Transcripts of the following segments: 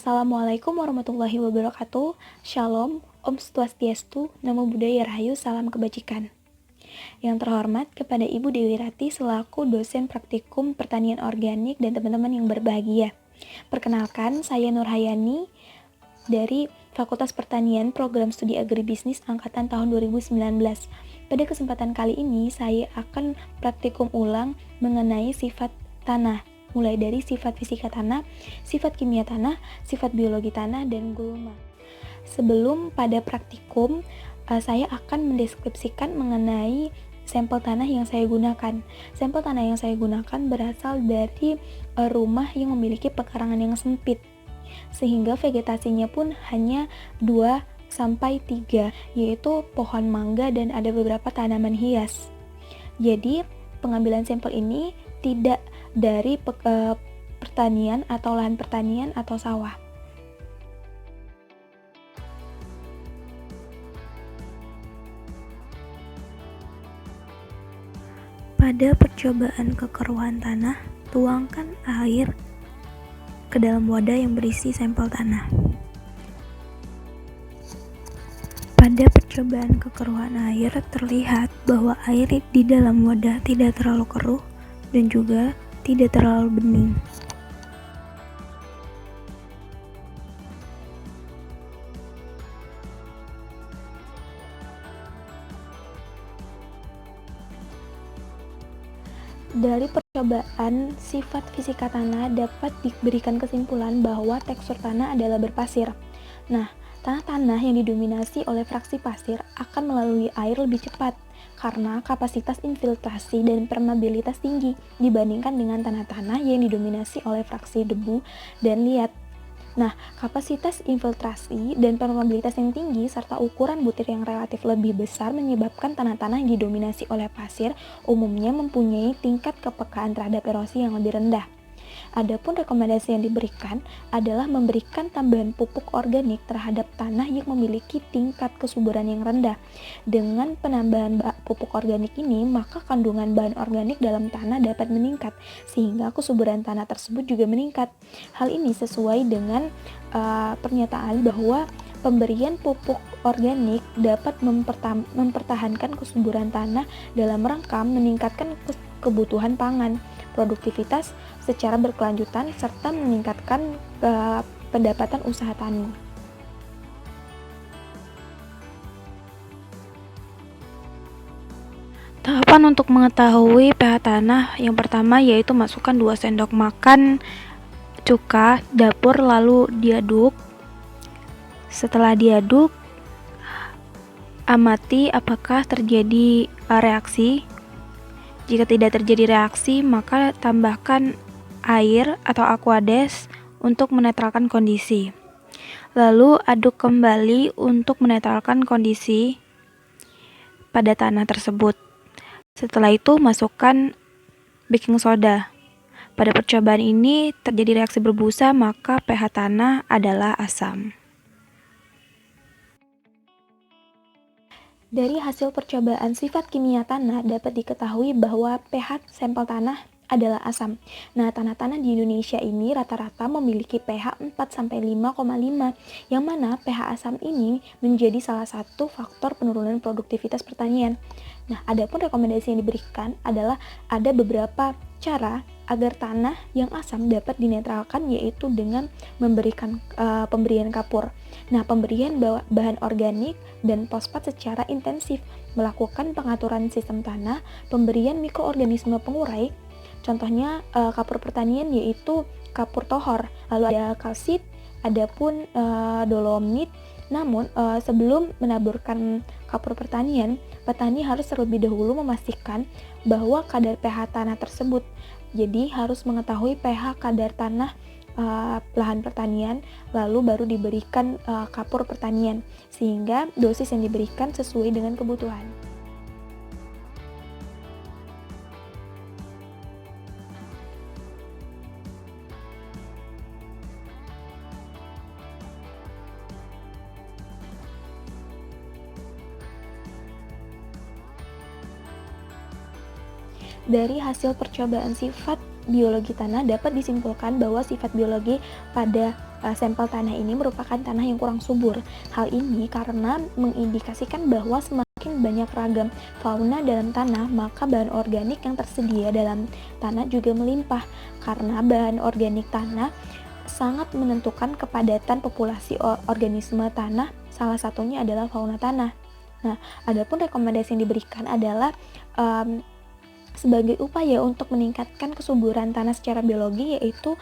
Assalamualaikum warahmatullahi wabarakatuh. Shalom, Om Swastiastu, Namo Buddhaya Rahayu, salam kebajikan. Yang terhormat kepada Ibu Dewi Rati selaku dosen praktikum pertanian organik dan teman-teman yang berbahagia. Perkenalkan, saya Nur Hayani dari Fakultas Pertanian Program Studi Agribisnis Angkatan tahun 2019. Pada kesempatan kali ini, saya akan praktikum ulang mengenai sifat tanah, mulai dari sifat fisika tanah, sifat kimia tanah, sifat biologi tanah, dan gulma. Sebelum pada praktikum, saya akan mendeskripsikan mengenai sampel tanah yang saya gunakan. Sampel tanah yang saya gunakan berasal dari rumah yang memiliki pekarangan yang sempit, sehingga vegetasinya pun hanya 2-3, yaitu pohon mangga dan ada beberapa tanaman hias. Jadi, pengambilan sampel ini tidak dari pertanian atau lahan pertanian atau sawah. Pada percobaan kekeruhan tanah, tuangkan air ke dalam wadah yang berisi sampel tanah. Pada percobaan kekeruhan air, terlihat bahwa air di dalam wadah tidak terlalu keruh dan juga tidak terlalu bening. Dari percobaan sifat fisika tanah dapat diberikan kesimpulan bahwa tekstur tanah adalah berpasir. Nah, tanah-tanah yang didominasi oleh fraksi pasir akan melalui air lebih cepat karena kapasitas infiltrasi dan permeabilitas tinggi dibandingkan dengan tanah-tanah yang didominasi oleh fraksi debu dan liat. Nah, kapasitas infiltrasi dan permeabilitas yang tinggi serta ukuran butir yang relatif lebih besar menyebabkan tanah-tanah yang didominasi oleh pasir umumnya mempunyai tingkat kepekaan terhadap erosi yang lebih rendah. Adapun rekomendasi yang diberikan adalah memberikan tambahan pupuk organik terhadap tanah yang memiliki tingkat kesuburan yang rendah. Dengan penambahan pupuk organik ini, maka kandungan bahan organik dalam tanah dapat meningkat, sehingga kesuburan tanah tersebut juga meningkat. Hal ini sesuai dengan pernyataan bahwa pemberian pupuk organik dapat mempertahankan kesuburan tanah dalam rangka meningkatkan kebutuhan pangan, produktivitas secara berkelanjutan, serta meningkatkan pendapatan usaha tani. Tahapan untuk mengetahui pH tanah yang pertama yaitu masukkan 2 sendok makan cuka dapur lalu diaduk. Setelah diaduk, amati apakah terjadi reaksi. Jika tidak terjadi reaksi, maka tambahkan air atau aquades untuk menetralkan kondisi. Lalu aduk kembali untuk menetralkan kondisi pada tanah tersebut. Setelah itu masukkan baking soda. Pada percobaan ini terjadi reaksi berbusa, maka pH tanah adalah asam. Dari hasil percobaan sifat kimia tanah dapat diketahui bahwa pH sampel tanah adalah asam. Nah, tanah-tanah di Indonesia ini rata-rata memiliki pH 4-5,5, yang mana pH asam ini menjadi salah satu faktor penurunan produktivitas pertanian. Nah, adapun rekomendasi yang diberikan adalah ada beberapa cara agar tanah yang asam dapat dinetralkan, yaitu dengan memberikan pemberian kapur. Nah, pemberian bahan organik dan fosfat secara intensif, melakukan pengaturan sistem tanah, pemberian mikroorganisme pengurai. Contohnya kapur pertanian yaitu kapur tohor, lalu ada kalsit, adapun dolomit. Namun sebelum menaburkan kapur pertanian, petani harus terlebih dahulu memastikan bahwa kadar pH tanah tersebut. Jadi harus mengetahui pH kadar tanah lahan pertanian, lalu baru diberikan kapur pertanian, sehingga dosis yang diberikan sesuai dengan kebutuhan. Dari hasil percobaan sifat biologi tanah dapat disimpulkan bahwa sifat biologi pada sampel tanah ini merupakan tanah yang kurang subur. Hal ini karena mengindikasikan bahwa semakin banyak ragam fauna dalam tanah, maka bahan organik yang tersedia dalam tanah juga melimpah. Karena bahan organik tanah sangat menentukan kepadatan populasi organisme tanah, salah satunya adalah fauna tanah. Nah, adapun rekomendasi yang diberikan adalah sebagai upaya untuk meningkatkan kesuburan tanah secara biologi, yaitu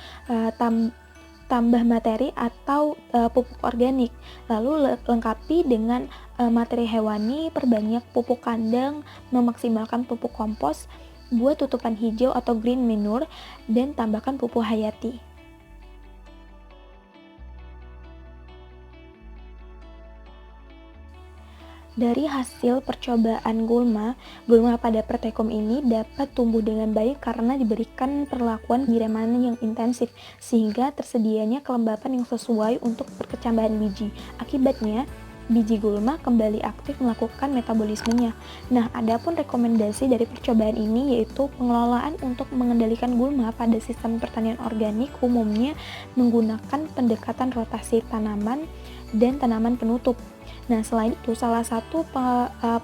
tambah materi atau pupuk organik, lalu lengkapi dengan materi hewani, perbanyak pupuk kandang, memaksimalkan pupuk kompos, buat tutupan hijau atau green manure, dan tambahkan pupuk hayati. Dari hasil percobaan gulma pada Pertekom ini dapat tumbuh dengan baik karena diberikan perlakuan penyiraman yang intensif, sehingga tersedianya kelembapan yang sesuai untuk perkecambahan biji. Akibatnya, biji gulma kembali aktif melakukan metabolismenya. Nah, adapun rekomendasi dari percobaan ini yaitu pengelolaan untuk mengendalikan gulma pada sistem pertanian organik umumnya menggunakan pendekatan rotasi tanaman dan tanaman penutup. Nah, selain itu, salah satu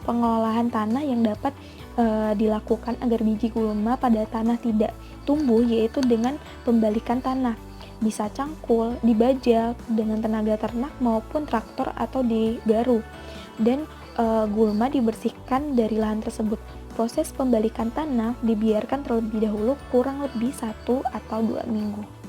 pengelolaan tanah yang dapat dilakukan agar biji gulma pada tanah tidak tumbuh yaitu dengan pembalikan tanah. Bisa cangkul, dibajak dengan tenaga ternak maupun traktor atau digaru. Dan gulma dibersihkan dari lahan tersebut. Proses pembalikan tanah dibiarkan terlebih dahulu kurang lebih 1 atau 2 minggu.